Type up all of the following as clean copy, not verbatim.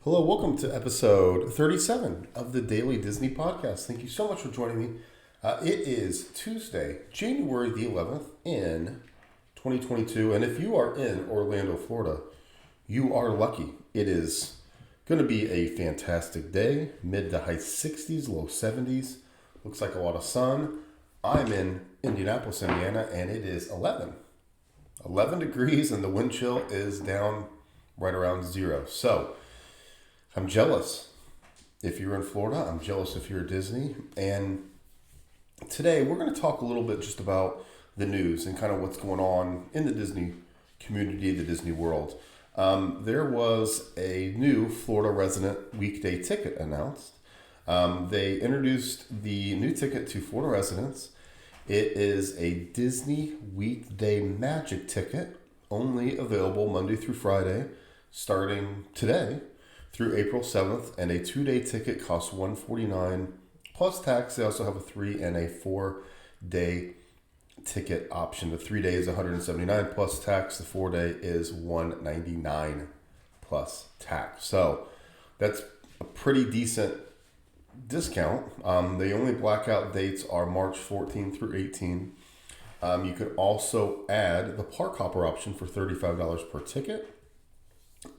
Hello, welcome to episode 37 of the Daily Disney Podcast. Thank you so much for joining me. It is Tuesday, January the 11th in 2022. And if you are in Orlando, Florida, you are lucky. It is going to be a fantastic day, mid to high 60s, low 70s. Looks like a lot of sun. I'm in Indianapolis, Indiana, and it is 11 degrees, and the wind chill is down right around zero. So I'm jealous if you're in Florida. I'm jealous if you're at Disney. And today we're going to talk a little bit just about the news and kind of what's going on in the Disney community, the Disney World. There was a new Florida resident weekday ticket announced. They introduced the new ticket to Florida residents. It is a Disney weekday magic ticket, only available Monday through Friday, starting today through April 7th, and a 2-day ticket costs $149 plus tax. They also have a 3 and a 4-day ticket option. The 3 day is $179 plus tax. The 4-day is $199 plus tax. So that's a pretty decent discount. The only blackout dates are March 14 through 18. You could also add the park hopper option for $35 per ticket,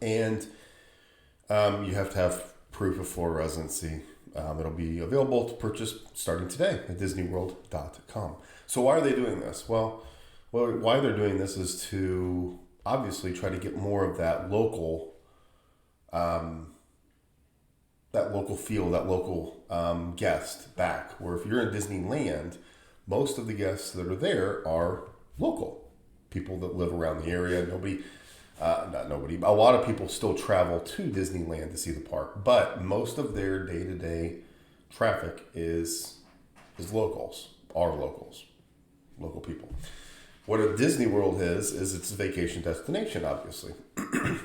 and you have to have proof of Florida residency. It'll be available to purchase starting today at DisneyWorld.com. So why are they doing this? Well, why they're doing this is to obviously try to get more of that local feel, that local guest back. Where if you're in Disneyland, most of the guests that are there are local people that live around the area. A lot of people still travel to Disneyland to see the park, but most of their day-to-day traffic is locals, local people. What a Disney World is it's a vacation destination, obviously,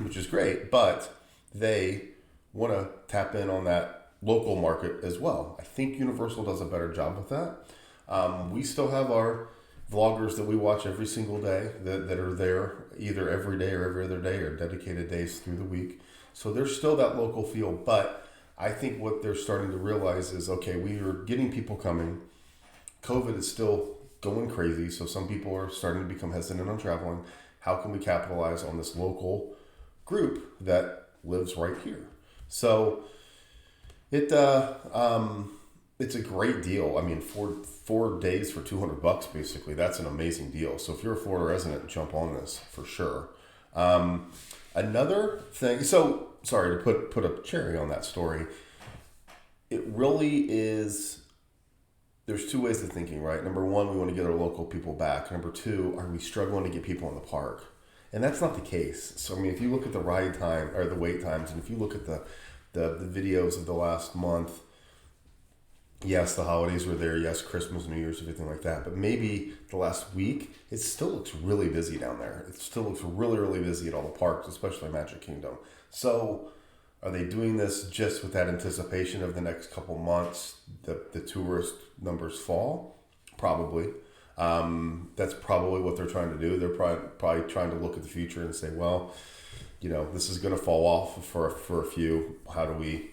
which is great, but they want to tap in on that local market as well. I think Universal does a better job with that. We still have our vloggers that we watch every single day that are there either every day or every other day or dedicated days through the week. So there's still that local feel, but I think what they're starting to realize is, okay, we are getting people coming. COVID is still going crazy, so some people are starting to become hesitant on traveling. How can we capitalize on this local group that lives right here? So it's a great deal. I mean, four days for $200 basically. That's an amazing deal. So if you're a Florida resident, jump on this for sure. Another thing. So sorry to put a cherry on that story. It really is. There's two ways of thinking, right? Number one, we want to get our local people back. Number two, are we struggling to get people in the park? And that's not the case. So I mean, if you look at the ride time or the wait times, and if you look at the videos of the last month. Yes, the holidays were there. Yes, Christmas, New Year's, everything like that. But maybe the last week, it still looks really busy down there. It still looks really, really busy at all the parks, especially Magic Kingdom. So are they doing this just with that anticipation of the next couple months that the tourist numbers fall? Probably. That's probably what they're trying to do. They're probably trying to look at the future and say, well, this is going to fall off for a few. How do we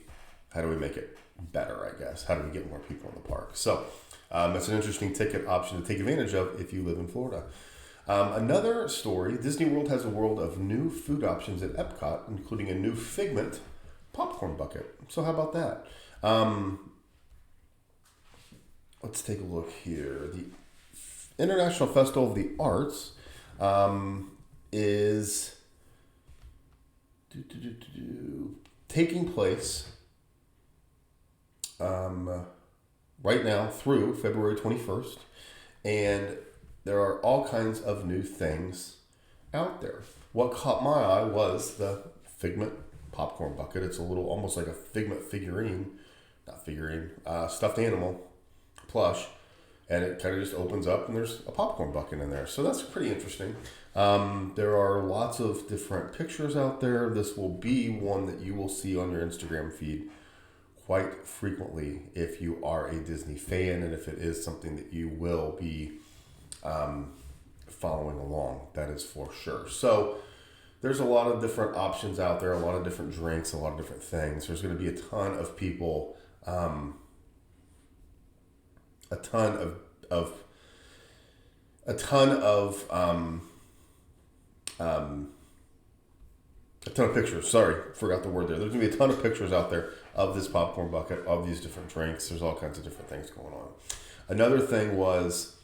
make it better, I guess? How do we get more people in the park? So it's an interesting ticket option to take advantage of if you live in Florida. Another story, Disney World has a world of new food options at Epcot, including a new FIGMENT popcorn bucket. So how about that? Let's take a look here. The International Festival of the Arts is taking place right now through February 21st, and there are all kinds of new things out there. What caught my eye was the FIGMENT popcorn bucket. It's a little, almost like a FIGMENT stuffed animal plush, and it kind of just opens up and there's a popcorn bucket in there. So that's pretty interesting. There are lots of different pictures out there. This will be one that you will see on your Instagram feed quite frequently if you are a Disney fan, and if it is something that you will be following along, that is for sure. So there's a lot of different options out there, a lot of different drinks, a lot of different things. There's going to be a ton of people, a ton of a ton of a ton of pictures. Sorry, forgot the word there. There's going to be a ton of pictures out there of this popcorn bucket, of these different drinks. There's all kinds of different things going on. Another thing was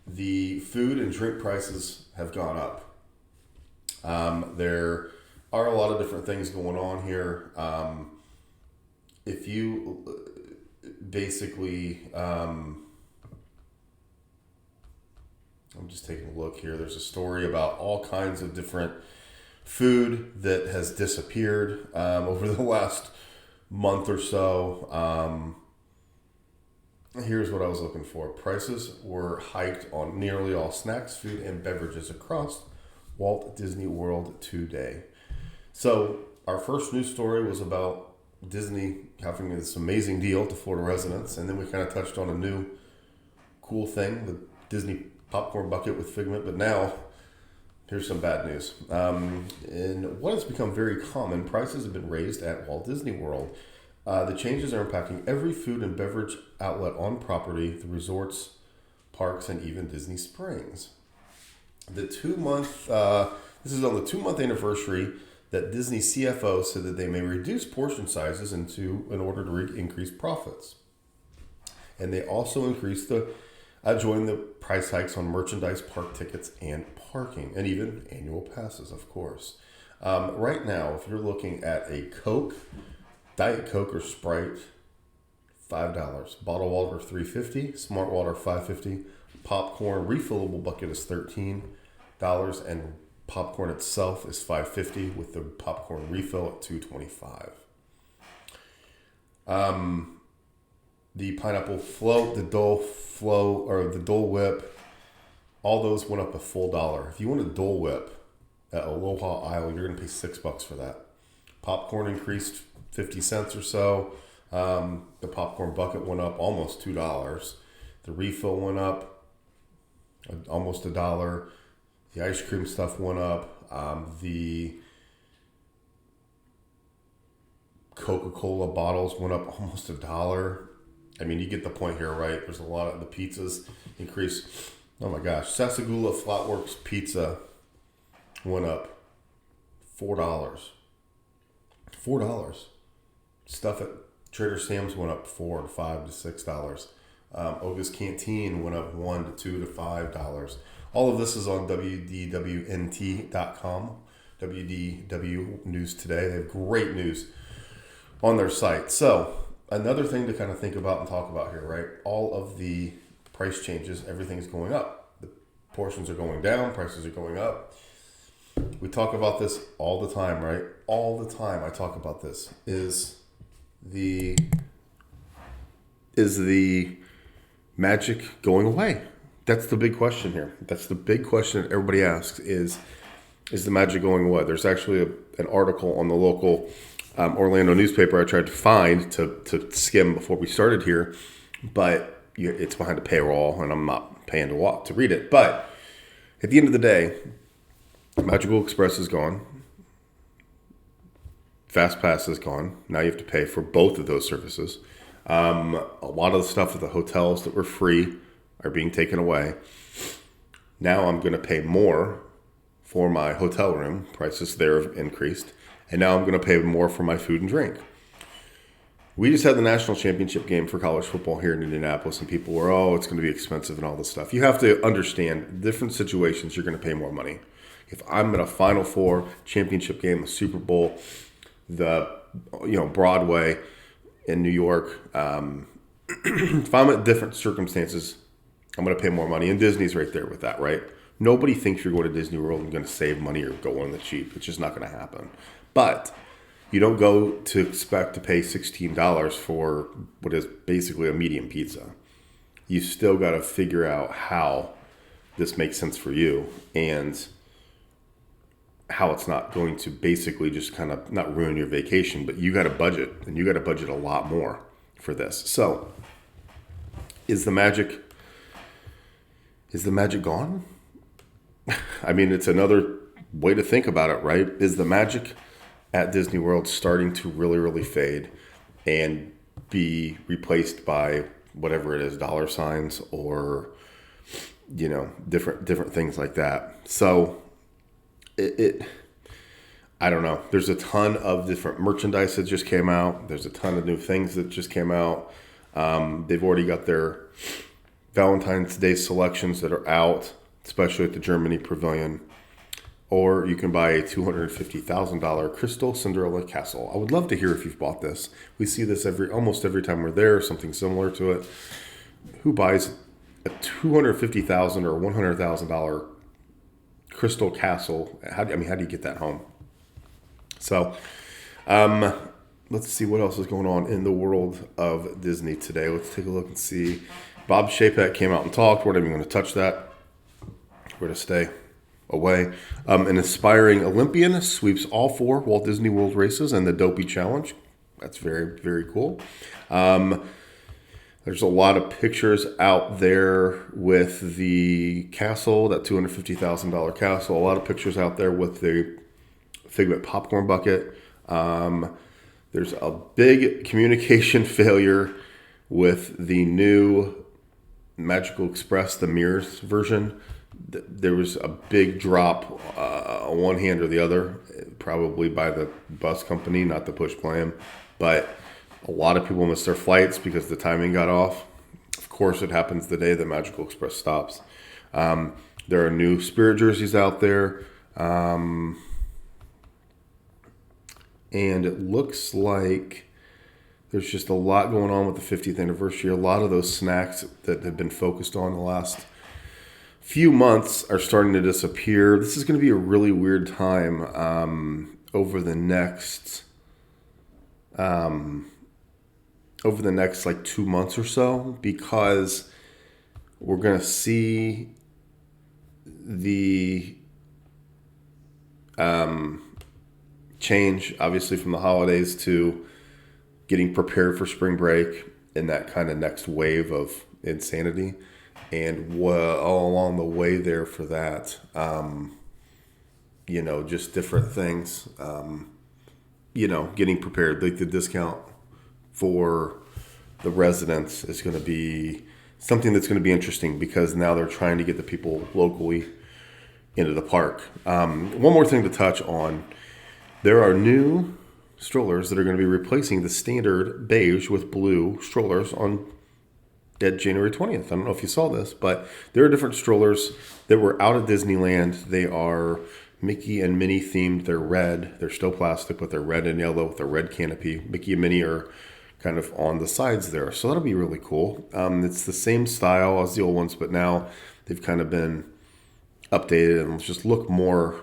the food and drink prices have gone up. There are a lot of different things going on here. If you basically, I'm just taking a look here. There's a story about all kinds of different food that has disappeared over the last month or so. Here's what I was looking for. Prices were hiked on nearly all snacks, food, and beverages across Walt Disney World today. So our first news story was about Disney having this amazing deal to Florida residents, and then we kind of touched on a new cool thing, the Disney popcorn bucket with FIGMENT, but now here's some bad news. In what has become very common, prices have been raised at Walt Disney World. The changes are impacting every food and beverage outlet on property, the resorts, parks, and even Disney Springs. This is on the 2-month anniversary that Disney CFO said that they may reduce portion sizes in order to increase profits. And they also joined the price hikes on merchandise, park tickets, and parking, and even annual passes, of course. Right now, if you're looking at a Coke, Diet Coke or Sprite, $5. Bottled water, $3.50. Smart water, $5.50. Popcorn refillable bucket is $13, and popcorn itself is $5.50 with the popcorn refill at $2.25. The pineapple float, the Dole Flow, or the Dole Whip, all those went up a full $1. If you want a Dole Whip at Aloha Isle, you're going to pay $6 for that. Popcorn increased 50 cents or so. The popcorn bucket went up almost $2. The refill went up almost $1. The ice cream stuff went up. The Coca-Cola bottles went up almost $1. I mean, you get the point here, right? There's a lot of the pizzas increased. Oh my gosh. Sasagula Flatworks pizza went up $4. $4. Stuff at Trader Sam's went up $4 to $5 to $6. Oga's Canteen went up $1 to $2 to $5. All of this is on WDWNT.com. WDW News Today. They have great news on their site. So another thing to kind of think about and talk about here, right? All of the price changes, everything's going up. The portions are going down, prices are going up. We talk about this all the time, right? All the time I talk about this. Is the magic going away? That's the big question here. That's the big question that everybody asks is the magic going away? There's actually an article on the local Orlando newspaper I tried to find to skim before we started here, but it's behind a paywall and I'm not paying to read it. But at the end of the day, Magical Express is gone. Fast Pass is gone. Now you have to pay for both of those services. A lot of the stuff at the hotels that were free are being taken away. Now I'm going to pay more for my hotel room. Prices there have increased. And now I'm going to pay more for my food and drink. We just had the national championship game for college football here in Indianapolis, and people were, it's going to be expensive and all this stuff. You have to understand, different situations, you're going to pay more money. If I'm in a Final Four championship game, a Super Bowl, Broadway in New York, if I'm at different circumstances, I'm going to pay more money. And Disney's right there with that, right? Nobody thinks you're going to Disney World and going to save money or go on the cheap. It's just not going to happen. But you don't go to expect to pay $16 for what is basically a medium pizza. You still got to figure out how this makes sense for you and how it's not going to basically just kind of not ruin your vacation, but you got to budget, and you got to budget a lot more for this. So is the magic gone? I mean, it's another way to think about it, right? Is the magic at Disney World starting to really, really fade and be replaced by whatever it is, dollar signs or, different things like that. So I don't know. There's a ton of different merchandise that just came out. There's a ton of new things that just came out. They've already got their Valentine's Day selections that are out, especially at the Germany Pavilion. Or you can buy a $250,000 Crystal Cinderella Castle. I would love to hear if you've bought this. We see this almost every time we're there, something similar to it. Who buys a $250,000 or $100,000 Crystal Castle? How do you get that home? So, let's see what else is going on in the world of Disney today. Let's take a look and see. Bob Chapek came out and talked. We're not even going to touch that. We're going to stay away. An aspiring Olympian sweeps all 4 Walt Disney World races and the Dopey Challenge. That's very, very cool. There's a lot of pictures out there with the castle, that $250,000 castle. A lot of pictures out there with the FIGMENT popcorn bucket. There's a big communication failure with the new Magical Express, the Mirrors version. There was a big drop on one hand or the other, probably by the bus company, not the push plan. But a lot of people missed their flights because the timing got off. Of course, it happens the day that Magical Express stops. There are new Spirit jerseys out there. And it looks like there's just a lot going on with the 50th anniversary. A lot of those snacks that have been focused on the last few months are starting to disappear. This is going to be a really weird time over the next like 2 months or so, because we're going to see the change, obviously, from the holidays to getting prepared for spring break and that kind of next wave of insanity. And all along the way there for that, just different things, getting prepared. Like the discount for the residents is going to be something that's going to be interesting, because now they're trying to get the people locally into the park. One more thing to touch on. There are new strollers that are going to be replacing the standard beige with blue strollers on January 20th. I don't know if you saw this, but there are different strollers that were out of Disneyland. They are Mickey and Minnie themed. They're red. They're still plastic, but they're red and yellow with a red canopy. Mickey and Minnie are kind of on the sides there. So that'll be really cool. It's the same style as the old ones, but now they've kind of been updated and just look more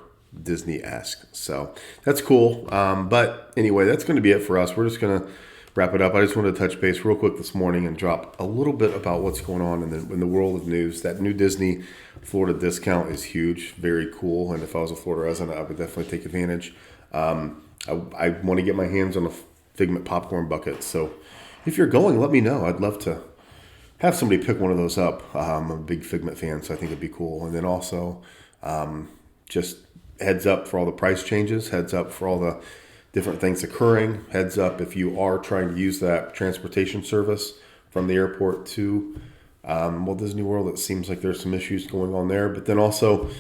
Disney-esque. So that's cool. But anyway, that's going to be it for us. We're just going to wrap it up. I just wanted to touch base real quick this morning and drop a little bit about what's going on in the world of news. That new Disney Florida discount is huge, very cool. And if I was a Florida resident, I would definitely take advantage. I want to get my hands on a FIGMENT popcorn bucket. So if you're going, let me know. I'd love to have somebody pick one of those up. I'm a big FIGMENT fan, so I think it'd be cool. And then also just heads up for all the price changes, heads up for all the different things occurring, heads up if you are trying to use that transportation service from the airport to Walt Disney World. It seems like there's some issues going on there. But then also, we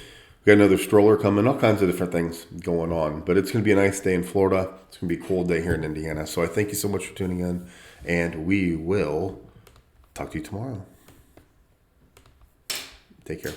got another stroller coming, all kinds of different things going on. But it's going to be a nice day in Florida. It's going to be a cool day here in Indiana. So I thank you so much for tuning in, and we will talk to you tomorrow. Take care.